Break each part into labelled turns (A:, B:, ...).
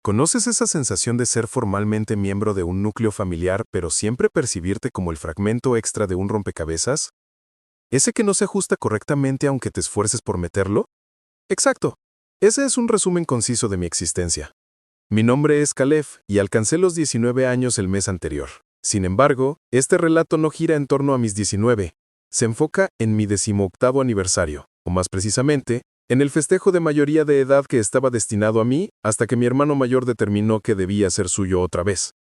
A: ¿Conoces esa sensación de ser formalmente miembro de un núcleo familiar, pero siempre percibirte como el fragmento extra de un rompecabezas? ¿Ese que no se ajusta correctamente aunque te esfuerces por meterlo? Exacto. Ese es un resumen conciso de mi existencia. Mi nombre es Caleb y alcancé los 19 años el mes anterior. Sin embargo, este relato no gira en torno a mis 19. Se enfoca en mi 18º aniversario, o más precisamente, en el festejo de mayoría de edad que estaba destinado a mí hasta que mi hermano mayor determinó que debía ser suyo otra vez.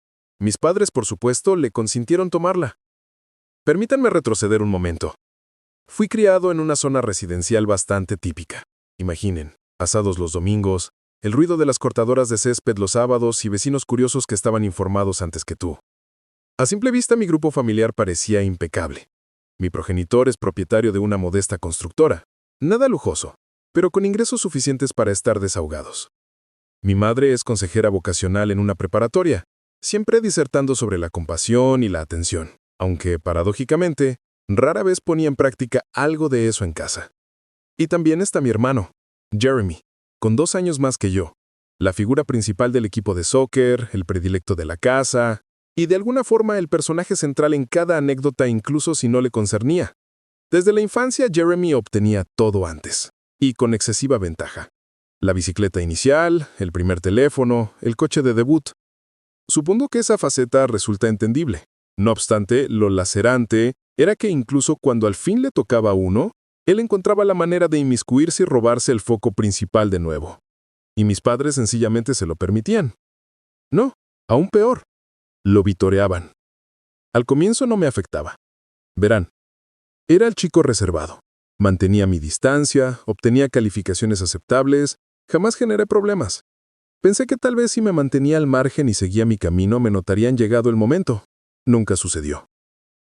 A: Mis padres, por supuesto, le consintieron tomarla. Permítanme retroceder un momento. Fui criado en una zona residencial bastante típica. Imaginen, asados los domingos, el ruido de las cortadoras de césped los sábados y vecinos curiosos que estaban informados antes que tú. A simple vista mi grupo familiar parecía impecable. Mi progenitor es propietario de una modesta constructora. Nada lujoso, pero con ingresos suficientes para estar desahogados. Mi madre es consejera vocacional en una preparatoria, siempre disertando sobre la compasión y la atención, aunque, paradójicamente, rara vez ponía en práctica algo de eso en casa. Y también está mi hermano, Jeremy, con 2 años más que yo, la figura principal del equipo de soccer, el predilecto de la casa, y de alguna forma el personaje central en cada anécdota incluso si no le concernía. Desde la infancia Jeremy obtenía todo antes, y con excesiva ventaja. La bicicleta inicial, el primer teléfono, el coche de debut. Supongo que esa faceta resulta entendible. No obstante, lo lacerante era que incluso cuando al fin le tocaba a uno, él encontraba la manera de inmiscuirse y robarse el foco principal de nuevo. Y mis padres sencillamente se lo permitían. No, aún peor. Lo vitoreaban. Al comienzo no me afectaba. Verán, era el chico reservado. Mantenía mi distancia, obtenía calificaciones aceptables, jamás generé problemas. Pensé que tal vez si me mantenía al margen y seguía mi camino me notarían llegado el momento. Nunca sucedió.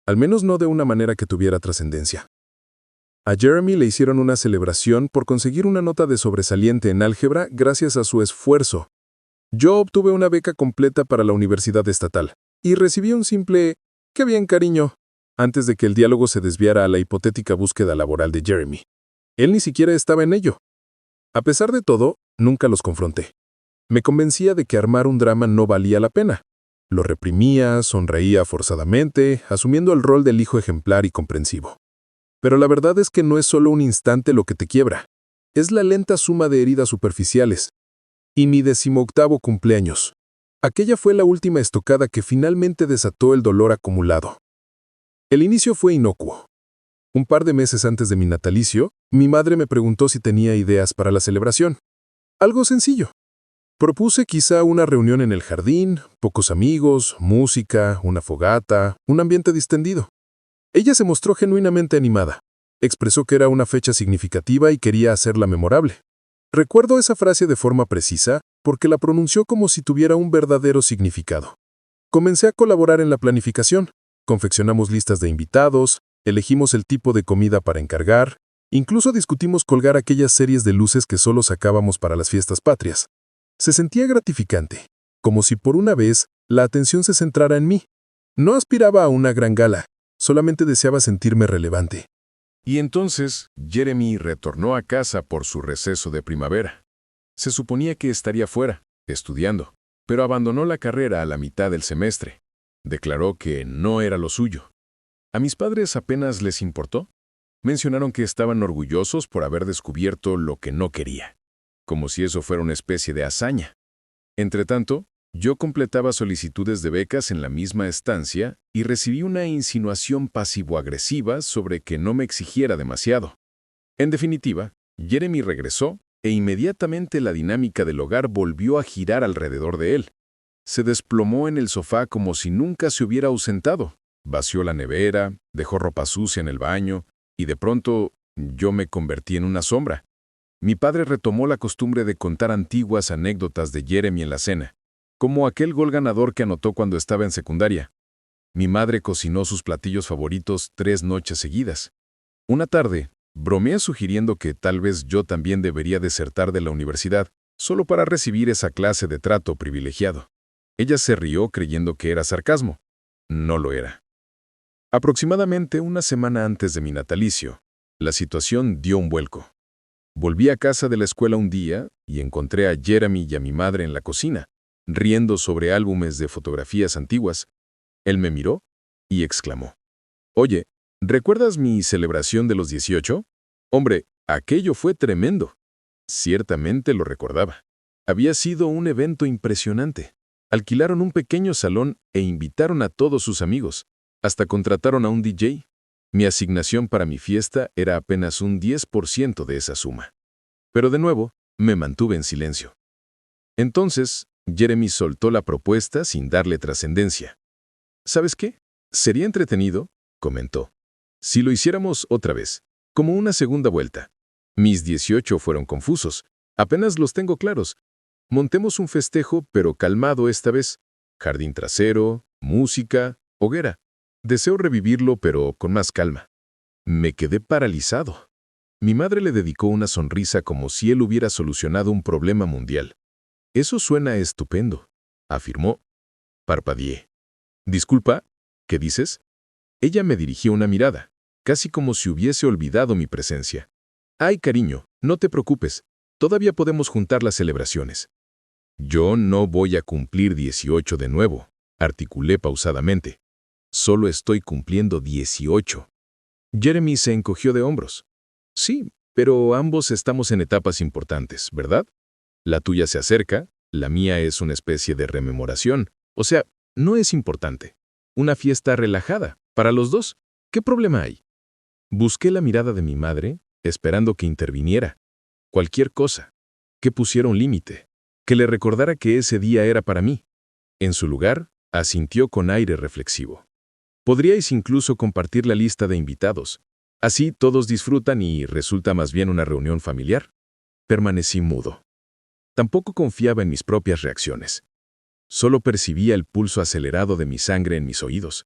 A: Al menos no de una manera que tuviera trascendencia. A Jeremy le hicieron una celebración por conseguir una nota de sobresaliente en álgebra gracias a su esfuerzo. Yo obtuve una beca completa para la Universidad Estatal y recibí un simple «qué bien, cariño», antes de que el diálogo se desviara a la hipotética búsqueda laboral de Jeremy. Él ni siquiera estaba en ello. A pesar de todo, nunca los confronté. Me convencía de que armar un drama no valía la pena. Lo reprimía, sonreía forzadamente, asumiendo el rol del hijo ejemplar y comprensivo. Pero la verdad es que no es solo un instante lo que te quiebra. Es la lenta suma de heridas superficiales. Y mi 18º cumpleaños. Aquella fue la última estocada que finalmente desató el dolor acumulado. El inicio fue inocuo. Un par de meses antes de mi natalicio, mi madre me preguntó si tenía ideas para la celebración. Algo sencillo. Propuse quizá una reunión en el jardín, pocos amigos, música, una fogata, un ambiente distendido. Ella se mostró genuinamente animada. Expresó que era una fecha significativa y quería hacerla memorable. Recuerdo esa frase de forma precisa porque la pronunció como si tuviera un verdadero significado. Comencé a colaborar en la planificación. Confeccionamos listas de invitados, elegimos el tipo de comida para encargar, incluso discutimos colgar aquellas series de luces que solo sacábamos para las fiestas patrias. Se sentía gratificante, como si por una vez la atención se centrara en mí. No aspiraba a una gran gala, solamente deseaba sentirme relevante.
B: Y entonces, Jeremy retornó a casa por su receso de primavera. Se suponía que estaría fuera, estudiando, pero abandonó la carrera a la mitad del semestre. Declaró que no era lo suyo. A mis padres apenas les importó. Mencionaron que estaban orgullosos por haber descubierto lo que no quería, como si eso fuera una especie de hazaña. Entretanto, yo completaba solicitudes de becas en la misma estancia y recibí una insinuación pasivo-agresiva sobre que no me exigiera demasiado. En definitiva, Jeremy regresó e inmediatamente la dinámica del hogar volvió a girar alrededor de él. Se desplomó en el sofá como si nunca se hubiera ausentado. Vació la nevera, dejó ropa sucia en el baño y de pronto yo me convertí en una sombra. Mi padre retomó la costumbre de contar antiguas anécdotas de Jeremy en la cena, como aquel gol ganador que anotó cuando estaba en secundaria. Mi madre cocinó sus platillos favoritos 3 noches seguidas. Una tarde, bromeé sugiriendo que tal vez yo también debería desertar de la universidad, solo para recibir esa clase de trato privilegiado. Ella se rió creyendo que era sarcasmo. No lo era. Aproximadamente una semana antes de mi natalicio, la situación dio un vuelco. Volví a casa de la escuela un día y encontré a Jeremy y a mi madre en la cocina, riendo sobre álbumes de fotografías antiguas. Él me miró y exclamó: «Oye, ¿recuerdas mi celebración de los 18? Hombre, aquello fue tremendo». Ciertamente lo recordaba. Había sido un evento impresionante. Alquilaron un pequeño salón e invitaron a todos sus amigos. Hasta contrataron a un DJ. Mi asignación para mi fiesta era apenas un 10% de esa suma. Pero de nuevo, me mantuve en silencio. Entonces, Jeremy soltó la propuesta sin darle trascendencia. «¿Sabes qué? Sería entretenido», comentó, «si lo hiciéramos otra vez, como una segunda vuelta. Mis 18 fueron confusos. Apenas los tengo claros. Montemos un festejo, pero calmado esta vez. Jardín trasero, música, hoguera. Deseo revivirlo, pero con más calma». Me quedé paralizado. Mi madre le dedicó una sonrisa como si él hubiera solucionado un problema mundial. «Eso suena estupendo», afirmó. Parpadeé. «Disculpa, ¿qué dices?». Ella me dirigió una mirada, casi como si hubiese olvidado mi presencia. «Ay, cariño, no te preocupes. Todavía podemos juntar las celebraciones». «Yo no voy a cumplir 18 de nuevo», articulé pausadamente. «Solo estoy cumpliendo 18». Jeremy se encogió de hombros. «Sí, pero ambos estamos en etapas importantes, ¿verdad? La tuya se acerca, la mía es una especie de rememoración. O sea, no es importante. Una fiesta relajada, para los dos. ¿Qué problema hay?». Busqué la mirada de mi madre, esperando que interviniera. Cualquier cosa. Que pusiera un límite. Que le recordara que ese día era para mí. En su lugar, asintió con aire reflexivo. «Podríais incluso compartir la lista de invitados. Así todos disfrutan y resulta más bien una reunión familiar». Permanecí mudo. Tampoco confiaba en mis propias reacciones. Solo percibía el pulso acelerado de mi sangre en mis oídos.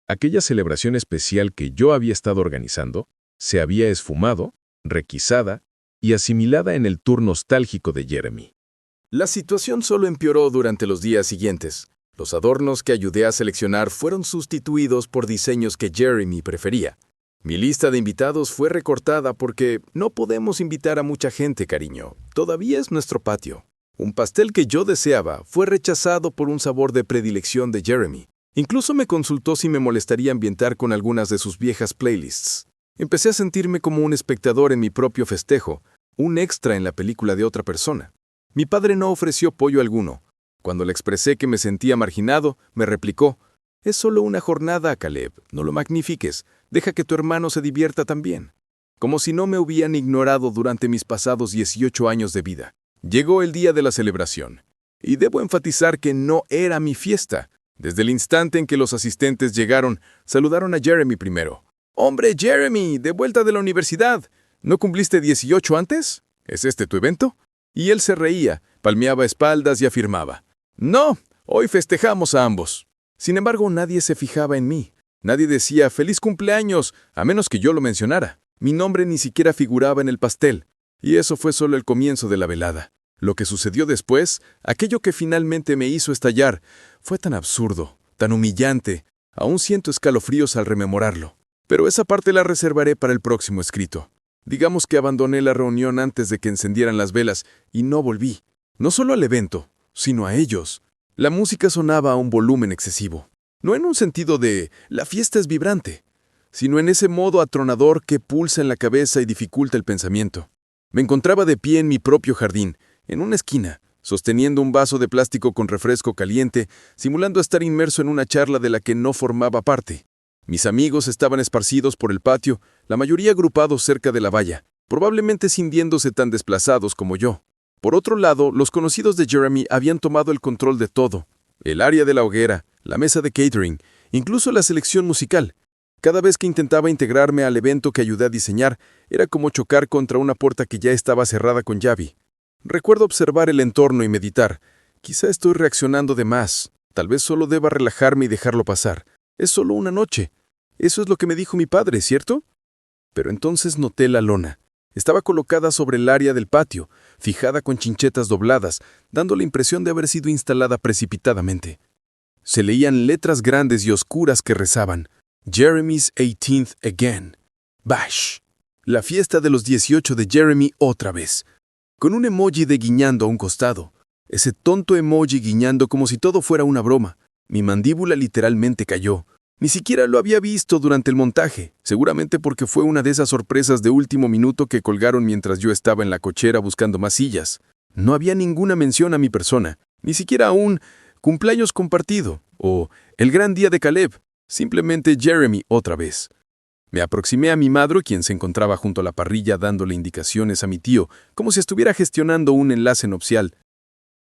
B: Aquella celebración especial que yo había estado organizando se había esfumado, requisada y asimilada en el tour nostálgico de Jeremy.
C: La situación solo empeoró durante los días siguientes. Los adornos que ayudé a seleccionar fueron sustituidos por diseños que Jeremy prefería. Mi lista de invitados fue recortada porque no podemos invitar a mucha gente, cariño. Todavía es nuestro patio. Un pastel que yo deseaba fue rechazado por un sabor de predilección de Jeremy. Incluso me consultó si me molestaría ambientar con algunas de sus viejas playlists. Empecé a sentirme como un espectador en mi propio festejo, un extra en la película de otra persona. Mi padre no ofreció pollo alguno. Cuando le expresé que me sentía marginado, me replicó: «Es solo una jornada, Caleb, no lo magnifiques, deja que tu hermano se divierta también». Como si no me hubieran ignorado durante mis pasados 18 años de vida. Llegó el día de la celebración. Y debo enfatizar que no era mi fiesta. Desde el instante en que los asistentes llegaron, saludaron a Jeremy primero. «Hombre, Jeremy, de vuelta de la universidad. ¿No cumpliste 18 antes? ¿Es este tu evento?». Y él se reía, palmeaba espaldas y afirmaba: «No, hoy festejamos a ambos». Sin embargo, nadie se fijaba en mí. Nadie decía «feliz cumpleaños», a menos que yo lo mencionara. Mi nombre ni siquiera figuraba en el pastel. Y eso fue solo el comienzo de la velada. Lo que sucedió después, aquello que finalmente me hizo estallar, fue tan absurdo, tan humillante. Aún siento escalofríos al rememorarlo. Pero esa parte la reservaré para el próximo escrito. Digamos que abandoné la reunión antes de que encendieran las velas y no volví. No solo al evento, sino a ellos. La música sonaba a un volumen excesivo. No en un sentido de «la fiesta es vibrante», sino en ese modo atronador que pulsa en la cabeza y dificulta el pensamiento. Me encontraba de pie en mi propio jardín, en una esquina, sosteniendo un vaso de plástico con refresco caliente, simulando estar inmerso en una charla de la que no formaba parte. Mis amigos estaban esparcidos por el patio, la mayoría agrupados cerca de la valla, probablemente sintiéndose tan desplazados como yo. Por otro lado, los conocidos de Jeremy habían tomado el control de todo. El área de la hoguera, la mesa de catering, incluso la selección musical. Cada vez que intentaba integrarme al evento que ayudé a diseñar, era como chocar contra una puerta que ya estaba cerrada con llave. Recuerdo observar el entorno y meditar. Quizá estoy reaccionando de más. Tal vez solo deba relajarme y dejarlo pasar. Es solo una noche. Eso es lo que me dijo mi padre, ¿cierto? Pero entonces noté la lona. Estaba colocada sobre el área del patio, fijada con chinchetas dobladas, dando la impresión de haber sido instalada precipitadamente. Se leían letras grandes y oscuras que rezaban: «Jeremy's 18th again. Bash. La fiesta de los 18 de Jeremy otra vez», con un emoji de guiñando a un costado. Ese tonto emoji guiñando como si todo fuera una broma. Mi mandíbula literalmente cayó. Ni siquiera lo había visto durante el montaje, seguramente porque fue una de esas sorpresas de último minuto que colgaron mientras yo estaba en la cochera buscando más sillas. No había ninguna mención a mi persona, ni siquiera un cumpleaños compartido o el gran día de Caleb, simplemente Jeremy otra vez. Me aproximé a mi madre, quien se encontraba junto a la parrilla dándole indicaciones a mi tío, como si estuviera gestionando un enlace nupcial.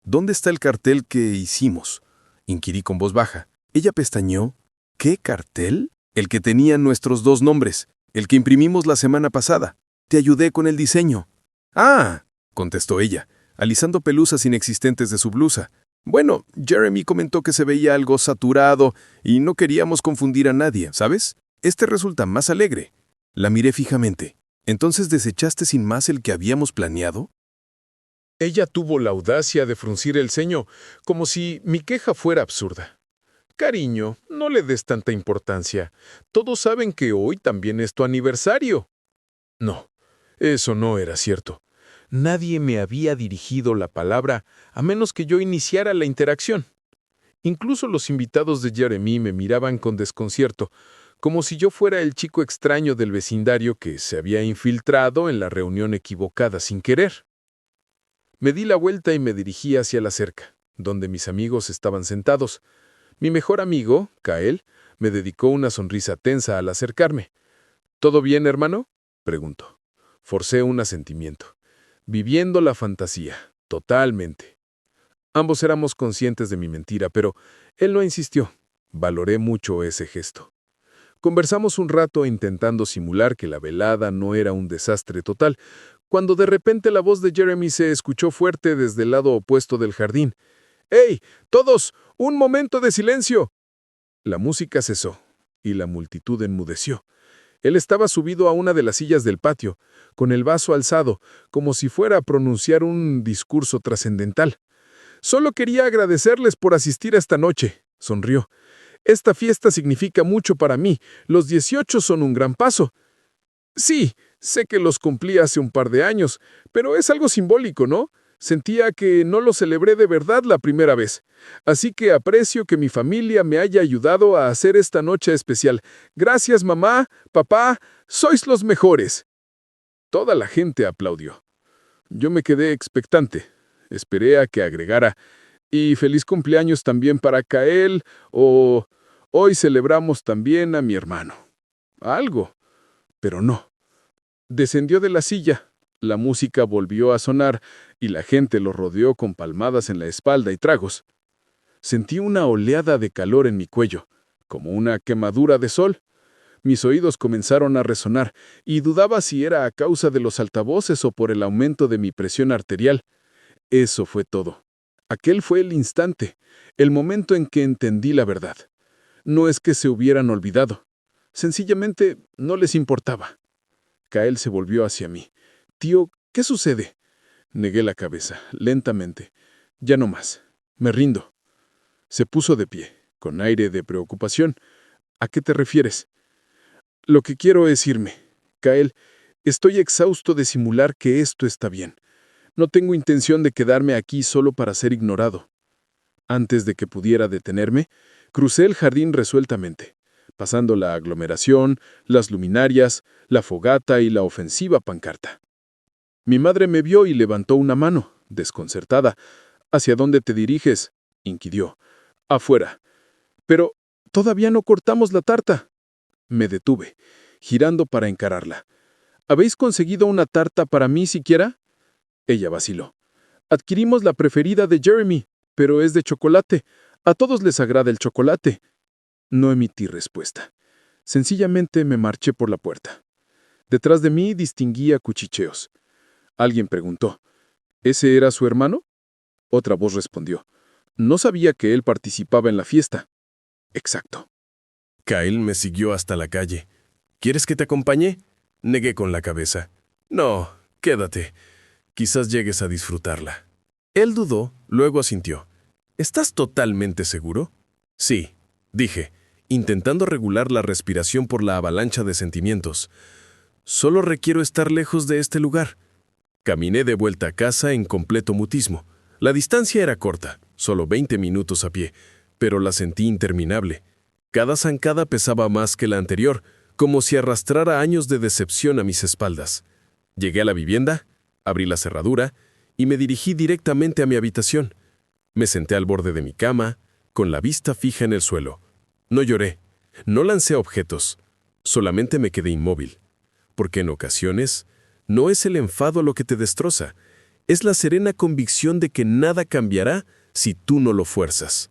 C: ¿Dónde está el cartel que hicimos?, inquirí con voz baja. Ella pestañeó. ¿Qué cartel? El que tenía nuestros 2 nombres, el que imprimimos la semana pasada. Te ayudé con el diseño. Ah, contestó ella, alisando pelusas inexistentes de su blusa. Bueno, Jeremy comentó que se veía algo saturado y no queríamos confundir a nadie, ¿sabes? Este resulta más alegre. La miré fijamente. ¿Entonces desechaste sin más el que habíamos planeado?
B: Ella tuvo la audacia de fruncir el ceño, como si mi queja fuera absurda. Cariño, no le des tanta importancia. Todos saben que hoy también es tu aniversario. No, eso no era cierto. Nadie me había dirigido la palabra a menos que yo iniciara la interacción. Incluso los invitados de Jeremy me miraban con desconcierto, como si yo fuera el chico extraño del vecindario que se había infiltrado en la reunión equivocada sin querer. Me di la vuelta y me dirigí hacia la cerca, donde mis amigos estaban sentados. Mi mejor amigo, Kael, me dedicó una sonrisa tensa al acercarme. ¿Todo bien, hermano?, preguntó. Forcé un asentimiento. Viviendo la fantasía, totalmente. Ambos éramos conscientes de mi mentira, pero él no insistió. Valoré mucho ese gesto. Conversamos un rato intentando simular que la velada no era un desastre total, cuando de repente la voz de Jeremy se escuchó fuerte desde el lado opuesto del jardín. ¡Hey, todos! ¡Un momento de silencio! La música cesó, y la multitud enmudeció. Él estaba subido a una de las sillas del patio, con el vaso alzado, como si fuera a pronunciar un discurso trascendental. «Solo quería agradecerles por asistir a esta noche», sonrió. «Esta fiesta significa mucho para mí. Los 18 son un gran paso. Sí, sé que los cumplí hace un par de años, pero es algo simbólico, ¿no? Sentía que no lo celebré de verdad la primera vez. Así que aprecio que mi familia me haya ayudado a hacer esta noche especial. Gracias, mamá, papá, sois los mejores». Toda la gente aplaudió. Yo me quedé expectante. Esperé a que agregara, «Y feliz cumpleaños también para Kael», o «Hoy celebramos también a mi hermano». Algo. Pero no. Descendió de la silla. La música volvió a sonar y la gente lo rodeó con palmadas en la espalda y tragos. Sentí una oleada de calor en mi cuello, como una quemadura de sol. Mis oídos comenzaron a resonar y dudaba si era a causa de los altavoces o por el aumento de mi presión arterial. Eso fue todo. Aquel fue el instante, el momento en que entendí la verdad. No es que se hubieran olvidado. Sencillamente no les importaba. Kael se volvió hacia mí. «Tío, ¿qué sucede?» Negué la cabeza, lentamente. «Ya no más. Me rindo». Se puso de pie, con aire de preocupación. «¿A qué te refieres?» «Lo que quiero es irme. Kael, estoy exhausto de simular que esto está bien. No tengo intención de quedarme aquí solo para ser ignorado». Antes de que pudiera detenerme, crucé el jardín resueltamente, pasando la aglomeración, las luminarias, la fogata y la ofensiva pancarta. Mi madre me vio y levantó una mano, desconcertada. «¿Hacia dónde te diriges?», inquirió. «Afuera». «Pero todavía no cortamos la tarta». Me detuve, girando para encararla. «¿Habéis conseguido una tarta para mí siquiera?» Ella vaciló. «Adquirimos la preferida de Jeremy, pero es de chocolate. A todos les agrada el chocolate». No emití respuesta. Sencillamente me marché por la puerta. Detrás de mí distinguía cuchicheos. Alguien preguntó, ¿ese era su hermano? Otra voz respondió, no sabía que él participaba en la fiesta. Exacto.
D: Kyle me siguió hasta la calle. ¿Quieres que te acompañe? Negué con la cabeza. No, quédate. Quizás llegues a disfrutarla. Él dudó, luego asintió. ¿Estás totalmente seguro? Sí, dije, intentando regular la respiración por la avalancha de sentimientos. Solo requiero estar lejos de este lugar. Caminé de vuelta a casa en completo mutismo. La distancia era corta, solo 20 minutos a pie, pero la sentí interminable. Cada zancada pesaba más que la anterior, como si arrastrara años de decepción a mis espaldas. Llegué a la vivienda, abrí la cerradura y me dirigí directamente a mi habitación. Me senté al borde de mi cama, con la vista fija en el suelo. No lloré, no lancé objetos, solamente me quedé inmóvil. Porque en ocasiones, no es el enfado lo que te destroza, es la serena convicción de que nada cambiará si tú no lo fuerzas.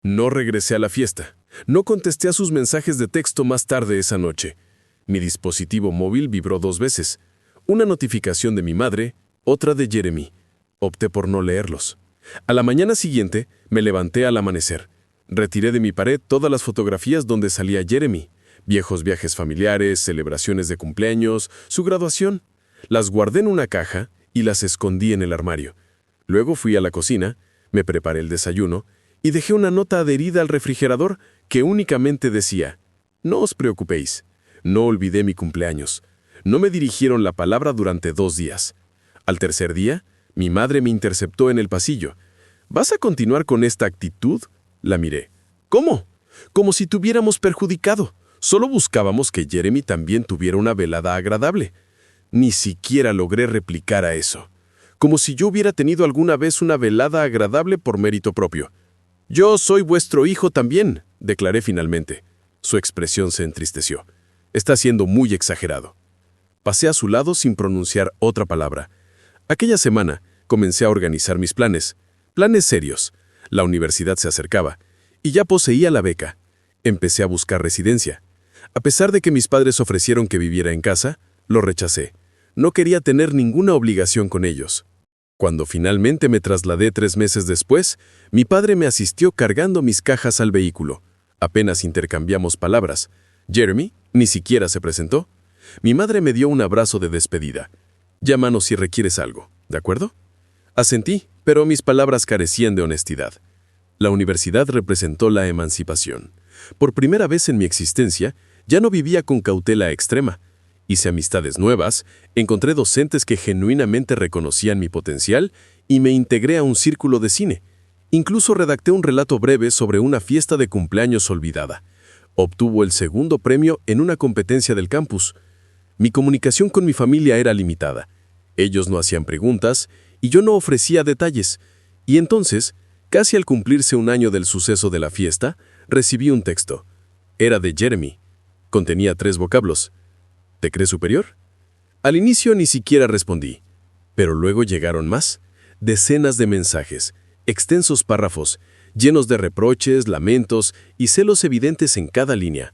D: No regresé a la fiesta, no contesté a sus mensajes de texto más tarde esa noche. Mi dispositivo móvil vibró 2 veces, una notificación de mi madre, otra de Jeremy. Opté por no leerlos. A la mañana siguiente, me levanté al amanecer. Retiré de mi pared todas las fotografías donde salía Jeremy, viejos viajes familiares, celebraciones de cumpleaños, su graduación. Las guardé en una caja y las escondí en el armario. Luego fui a la cocina, me preparé el desayuno y dejé una nota adherida al refrigerador que únicamente decía: «No os preocupéis, no olvidé mi cumpleaños». No me dirigieron la palabra durante 2 días. Al tercer día, mi madre me interceptó en el pasillo. «¿Vas a continuar con esta actitud?», la miré. «¿Cómo? Como si te hubiéramos perjudicado. Solo buscábamos que Jeremy también tuviera una velada agradable». Ni siquiera logré replicar a eso. Como si yo hubiera tenido alguna vez una velada agradable por mérito propio. «Yo soy vuestro hijo también», declaré finalmente. Su expresión se entristeció. «Está siendo muy exagerado». Pasé a su lado sin pronunciar otra palabra. Aquella semana comencé a organizar mis planes. Planes serios. La universidad se acercaba y ya poseía la beca. Empecé a buscar residencia. A pesar de que mis padres ofrecieron que viviera en casa, lo rechacé. No quería tener ninguna obligación con ellos. Cuando finalmente me trasladé 3 meses después, mi padre me asistió cargando mis cajas al vehículo. Apenas intercambiamos palabras. Jeremy ni siquiera se presentó. Mi madre me dio un abrazo de despedida. «Llámanos si requieres algo, ¿de acuerdo?». Asentí, pero mis palabras carecían de honestidad. La universidad representó la emancipación. Por primera vez en mi existencia, ya no vivía con cautela extrema. Hice amistades nuevas, encontré docentes que genuinamente reconocían mi potencial y me integré a un círculo de cine. Incluso redacté un relato breve sobre una fiesta de cumpleaños olvidada. Obtuvo el 2º premio en una competencia del campus. Mi comunicación con mi familia era limitada. Ellos no hacían preguntas y yo no ofrecía detalles. Y entonces, casi al cumplirse 1 año del suceso de la fiesta, recibí un texto. Era de Jeremy. Contenía 3 vocablos. ¿Te crees superior? Al inicio ni siquiera respondí, pero luego llegaron más. Decenas de mensajes, extensos párrafos, llenos de reproches, lamentos y celos evidentes en cada línea.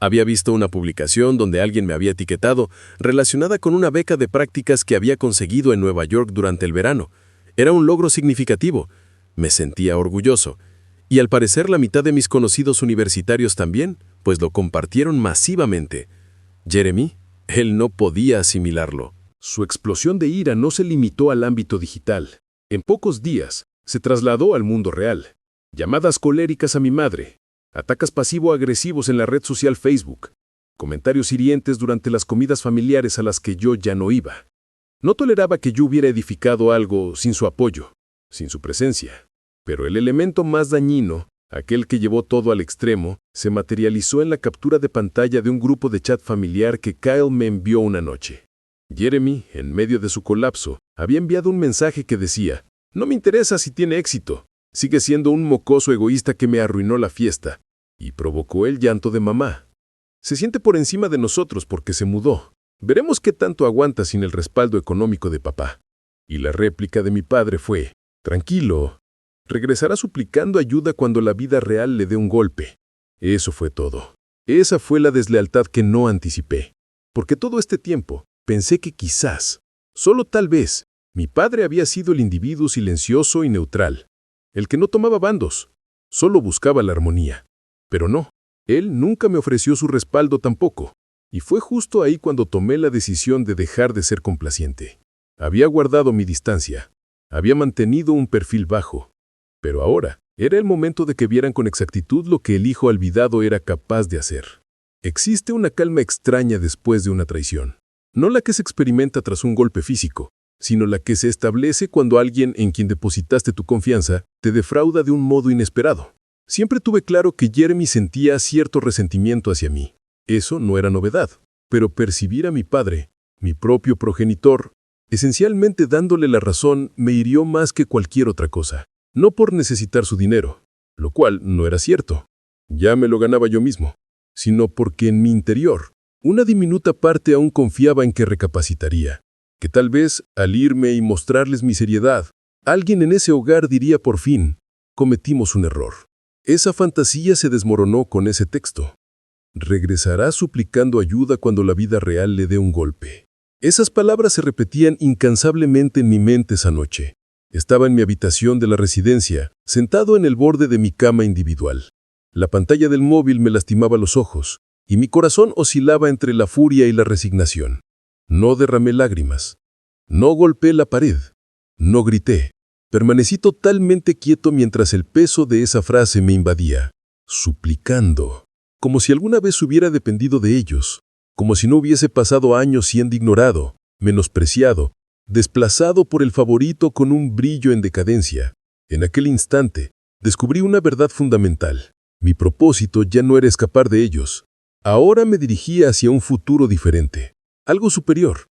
D: Había visto una publicación donde alguien me había etiquetado relacionada con una beca de prácticas que había conseguido en Nueva York durante el verano. Era un logro significativo. Me sentía orgulloso. Y al parecer la mitad de mis conocidos universitarios también, pues lo compartieron masivamente. Jeremy, él no podía asimilarlo.
B: Su explosión de ira no se limitó al ámbito digital. En pocos días, se trasladó al mundo real. Llamadas coléricas a mi madre, ataques pasivo-agresivos en la red social Facebook, comentarios hirientes durante las comidas familiares a las que yo ya no iba. No toleraba que yo hubiera edificado algo sin su apoyo, sin su presencia. Pero el elemento más dañino, aquel que llevó todo al extremo, se materializó en la captura de pantalla de un grupo de chat familiar que Kyle me envió una noche. Jeremy, en medio de su colapso, había enviado un mensaje que decía: «No me interesa si tiene éxito. Sigue siendo un mocoso egoísta que me arruinó la fiesta», y provocó el llanto de mamá. «Se siente por encima de nosotros porque se mudó. Veremos qué tanto aguanta sin el respaldo económico de papá». Y la réplica de mi padre fue: «Tranquilo. Regresará suplicando ayuda cuando la vida real le dé un golpe». Eso fue todo. Esa fue la deslealtad que no anticipé. Porque todo este tiempo pensé que quizás, solo tal vez, mi padre había sido el individuo silencioso y neutral, el que no tomaba bandos, solo buscaba la armonía. Pero no, él nunca me ofreció su respaldo tampoco. Y fue justo ahí cuando tomé la decisión de dejar de ser complaciente. Había guardado mi distancia, había mantenido un perfil bajo. Pero ahora, era el momento de que vieran con exactitud lo que el hijo olvidado era capaz de hacer. Existe una calma extraña después de una traición. No la que se experimenta tras un golpe físico, sino la que se establece cuando alguien en quien depositaste tu confianza te defrauda de un modo inesperado. Siempre tuve claro que Jeremy sentía cierto resentimiento hacia mí. Eso no era novedad, pero percibir a mi padre, mi propio progenitor, esencialmente dándole la razón, me hirió más que cualquier otra cosa. No por necesitar su dinero, lo cual no era cierto. Ya me lo ganaba yo mismo, sino porque en mi interior, una diminuta parte aún confiaba en que recapacitaría, que tal vez, al irme y mostrarles mi seriedad, alguien en ese hogar diría por fin, cometimos un error. Esa fantasía se desmoronó con ese texto. Regresará suplicando ayuda cuando la vida real le dé un golpe. Esas palabras se repetían incansablemente en mi mente esa noche. Estaba en mi habitación de la residencia, sentado en el borde de mi cama individual. La pantalla del móvil me lastimaba los ojos, y mi corazón oscilaba entre la furia y la resignación. No derramé lágrimas. No golpeé la pared. No grité. Permanecí totalmente quieto mientras el peso de esa frase me invadía, suplicando, como si alguna vez hubiera dependido de ellos, como si no hubiese pasado años siendo ignorado, menospreciado, desplazado por el favorito con un brillo en decadencia. En aquel instante, descubrí una verdad fundamental. Mi propósito ya no era escapar de ellos. Ahora me dirigía hacia un futuro diferente, algo superior,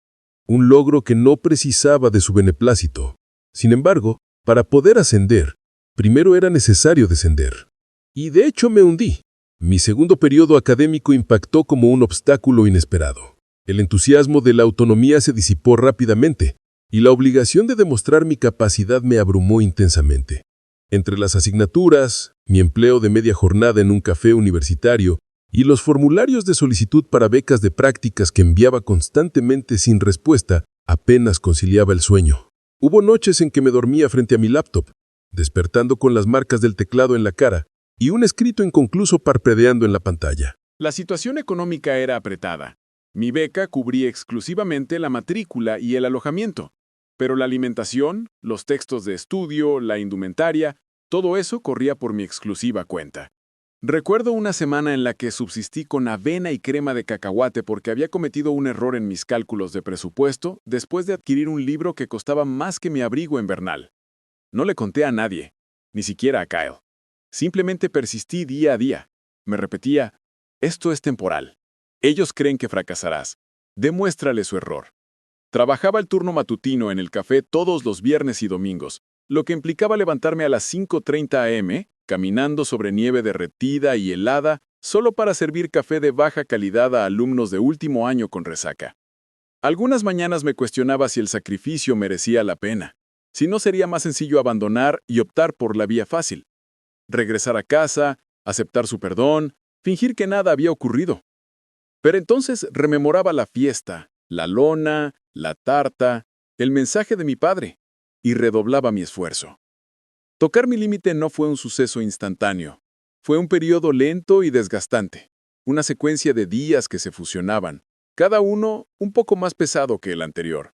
B: un logro que no precisaba de su beneplácito. Sin embargo, para poder ascender, primero era necesario descender. Y de hecho me hundí. Mi segundo periodo académico impactó como un obstáculo inesperado. El entusiasmo de la autonomía se disipó rápidamente, y la obligación de demostrar mi capacidad me abrumó intensamente. Entre las asignaturas, mi empleo de media jornada en un café universitario y los formularios de solicitud para becas de prácticas que enviaba constantemente sin respuesta, apenas conciliaba el sueño. Hubo noches en que me dormía frente a mi laptop, despertando con las marcas del teclado en la cara y un escrito inconcluso parpadeando en la pantalla.
C: La situación económica era apretada. Mi beca cubría exclusivamente la matrícula y el alojamiento, pero la alimentación, los textos de estudio, la indumentaria, todo eso corría por mi exclusiva cuenta. Recuerdo una semana en la que subsistí con avena y crema de cacahuate porque había cometido un error en mis cálculos de presupuesto después de adquirir un libro que costaba más que mi abrigo invernal. No le conté a nadie, ni siquiera a Kyle. Simplemente persistí día a día. Me repetía, esto es temporal. Ellos creen que fracasarás. Demuéstrale su error. Trabajaba el turno matutino en el café todos los viernes y domingos, lo que implicaba levantarme a las 5:30 am, caminando sobre nieve derretida y helada, solo para servir café de baja calidad a alumnos de último año con resaca. Algunas mañanas me cuestionaba si el sacrificio merecía la pena, si no sería más sencillo abandonar y optar por la vía fácil. Regresar a casa, aceptar su perdón, fingir que nada había ocurrido. Pero entonces rememoraba la fiesta, la lona, la tarta, el mensaje de mi padre, y redoblaba mi esfuerzo. Tocar mi límite no fue un suceso instantáneo. Fue un periodo lento y desgastante, una secuencia de días que se fusionaban, cada uno un poco más pesado que el anterior.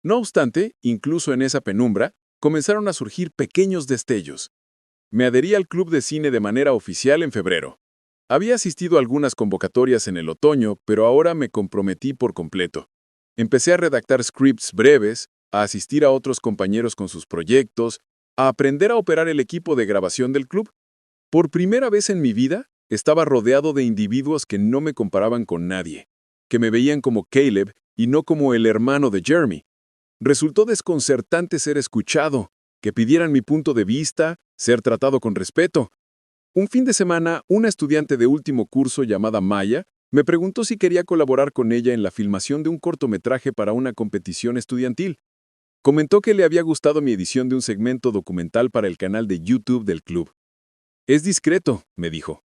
C: No obstante, incluso en esa penumbra, comenzaron a surgir pequeños destellos. Me adherí al club de cine de manera oficial en febrero. Había asistido a algunas convocatorias en el otoño, pero ahora me comprometí por completo. Empecé a redactar scripts breves, a asistir a otros compañeros con sus proyectos, a aprender a operar el equipo de grabación del club. Por primera vez en mi vida, estaba rodeado de individuos que no me comparaban con nadie, que me veían como Caleb y no como el hermano de Jeremy. Resultó desconcertante ser escuchado, que pidieran mi punto de vista, ser tratado con respeto. Un fin de semana, una estudiante de último curso llamada Maya me preguntó si quería colaborar con ella en la filmación de un cortometraje para una competición estudiantil. Comentó que le había gustado mi edición de un segmento documental para el canal de YouTube del club. Es discreto, me dijo.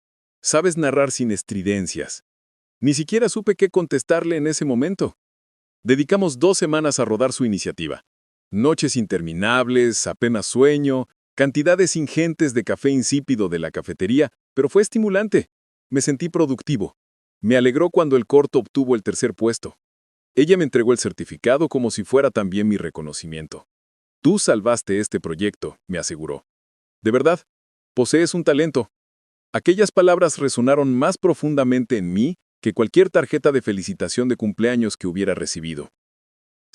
C: Sabes narrar sin estridencias. Ni siquiera supe qué contestarle en ese momento. Dedicamos 2 semanas a rodar su iniciativa. Noches interminables, apenas sueño, cantidades ingentes de café insípido de la cafetería, pero fue estimulante. Me sentí productivo. Me alegró cuando el corto obtuvo el 3er puesto. Ella me entregó el certificado como si fuera también mi reconocimiento. Tú salvaste este proyecto, me aseguró. De verdad, posees un talento. Aquellas palabras resonaron más profundamente en mí que cualquier tarjeta de felicitación de cumpleaños que hubiera recibido.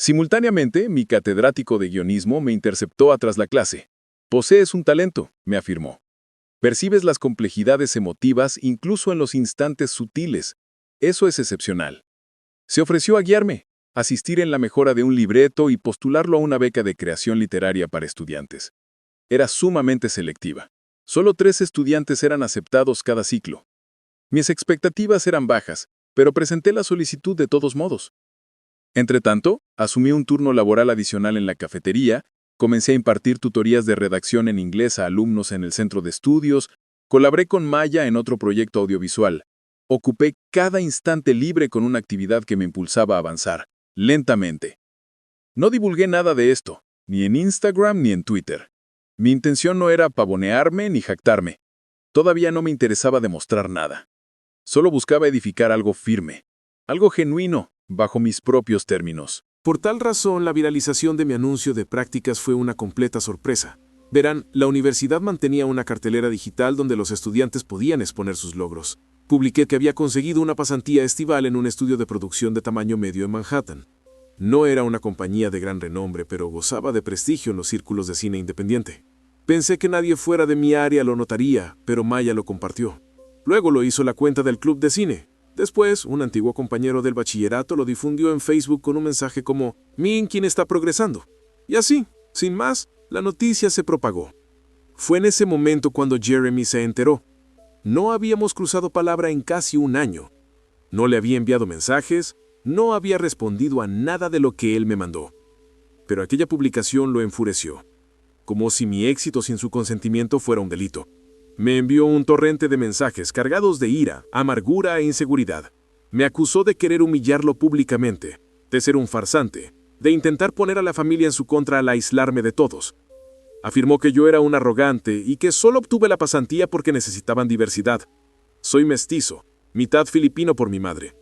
B: Simultáneamente, mi catedrático de guionismo me interceptó atrás la clase. «Posees un talento», me afirmó. «Percibes las complejidades emotivas incluso en los instantes sutiles. Eso es excepcional». Se ofreció a guiarme, asistir en la mejora de un libreto y postularlo a una beca de creación literaria para estudiantes. Era sumamente selectiva. Solo 3 estudiantes eran aceptados cada ciclo. Mis expectativas eran bajas, pero presenté la solicitud de todos modos. Entretanto, asumí un turno laboral adicional en la cafetería, comencé a impartir tutorías de redacción en inglés a alumnos en el centro de estudios, colaboré con Maya en otro proyecto audiovisual. Ocupé cada instante libre con una actividad que me impulsaba a avanzar, lentamente. No divulgué nada de esto, ni en Instagram ni en Twitter. Mi intención no era pavonearme ni jactarme. Todavía no me interesaba demostrar nada. Solo buscaba edificar algo firme, algo genuino, bajo mis propios términos.
E: Por tal razón, la viralización de mi anuncio de prácticas fue una completa sorpresa. Verán, la universidad mantenía una cartelera digital donde los estudiantes podían exponer sus logros. Publiqué que había conseguido una pasantía estival en un estudio de producción de tamaño medio en Manhattan. No era una compañía de gran renombre, pero gozaba de prestigio en los círculos de cine independiente. Pensé que nadie fuera de mi área lo notaría, pero Maya lo compartió. Luego lo hizo la cuenta del club de cine. Después, un antiguo compañero del bachillerato lo difundió en Facebook con un mensaje como «Miren quién está progresando». Y así, sin más, la noticia se propagó. Fue en ese momento cuando Jeremy se enteró. No habíamos cruzado palabra en casi un año. No le había enviado mensajes, no había respondido a nada de lo que él me mandó. Pero aquella publicación lo enfureció, como si mi éxito sin su consentimiento fuera un delito. Me envió un torrente de mensajes cargados de ira, amargura e inseguridad. Me acusó de querer humillarlo públicamente, de ser un farsante, de intentar poner a la familia en su contra al aislarme de todos. Afirmó que yo era un arrogante y que solo obtuve la pasantía porque necesitaban diversidad. Soy mestizo, mitad filipino por mi madre.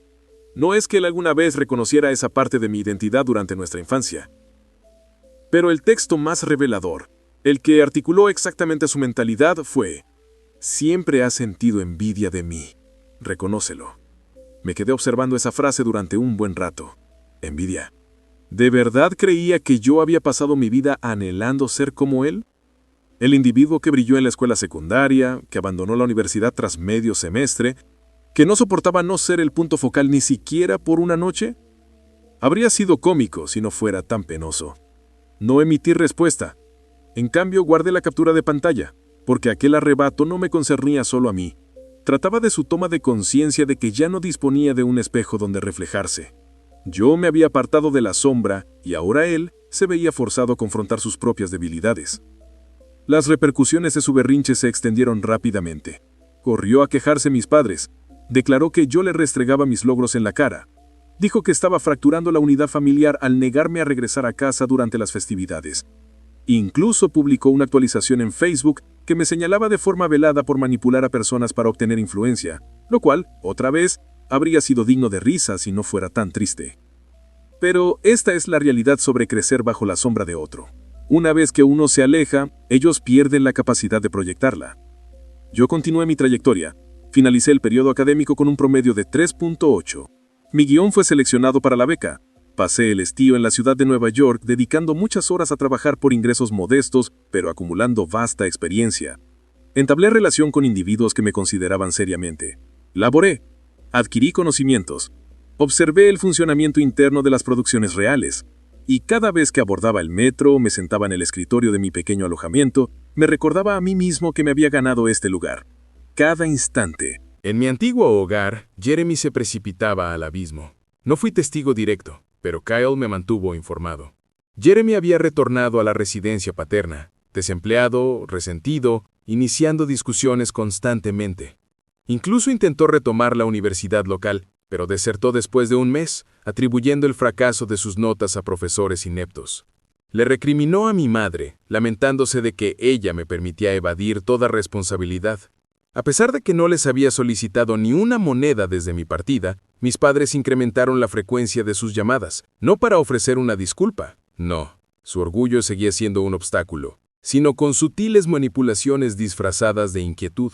E: No es que él alguna vez reconociera esa parte de mi identidad durante nuestra infancia. Pero el texto más revelador, el que articuló exactamente su mentalidad, fue: «Siempre has sentido envidia de mí. Reconócelo». Me quedé observando esa frase durante un buen rato. Envidia. ¿De verdad creía que yo había pasado mi vida anhelando ser como él? El individuo que brilló en la escuela secundaria, que abandonó la universidad tras medio semestre, que no soportaba no ser el punto focal ni siquiera por una noche. Habría sido cómico si no fuera tan penoso. No emití respuesta. En cambio, guardé la captura de pantalla, porque aquel arrebato no me concernía solo a mí. Trataba de su toma de conciencia de que ya no disponía de un espejo donde reflejarse. Yo me había apartado de la sombra y ahora él se veía forzado a confrontar sus propias debilidades. Las repercusiones de su berrinche se extendieron rápidamente. Corrió a quejarse mis padres. Declaró que yo le restregaba mis logros en la cara. Dijo que estaba fracturando la unidad familiar al negarme a regresar a casa durante las festividades. Incluso publicó una actualización en Facebook que me señalaba de forma velada por manipular a personas para obtener influencia, lo cual, otra vez, habría sido digno de risa si no fuera tan triste. Pero esta es la realidad sobre crecer bajo la sombra de otro. Una vez que uno se aleja, ellos pierden la capacidad de proyectarla. Yo continué mi trayectoria. Finalicé el periodo académico con un promedio de 3.8. Mi guión fue seleccionado para la beca. Pasé el estío en la ciudad de Nueva York dedicando muchas horas a trabajar por ingresos modestos, pero acumulando vasta experiencia. Entablé relación con individuos que me consideraban seriamente. Laboré. Adquirí conocimientos. Observé el funcionamiento interno de las producciones reales. Y cada vez que abordaba el metro o me sentaba en el escritorio de mi pequeño alojamiento, me recordaba a mí mismo que me había ganado este lugar. Cada instante.
A: En mi antiguo hogar, Jeremy se precipitaba al abismo. No fui testigo directo, pero Kyle me mantuvo informado. Jeremy había retornado a la residencia paterna, desempleado, resentido, iniciando discusiones constantemente. Incluso intentó retomar la universidad local, pero desertó después de un mes, atribuyendo el fracaso de sus notas a profesores ineptos. Le recriminó a mi madre, lamentándose de que ella me permitía evadir toda responsabilidad. A pesar de que no les había solicitado ni una moneda desde mi partida, mis padres incrementaron la frecuencia de sus llamadas, no para ofrecer una disculpa. No, su orgullo seguía siendo un obstáculo, sino con sutiles manipulaciones disfrazadas de inquietud.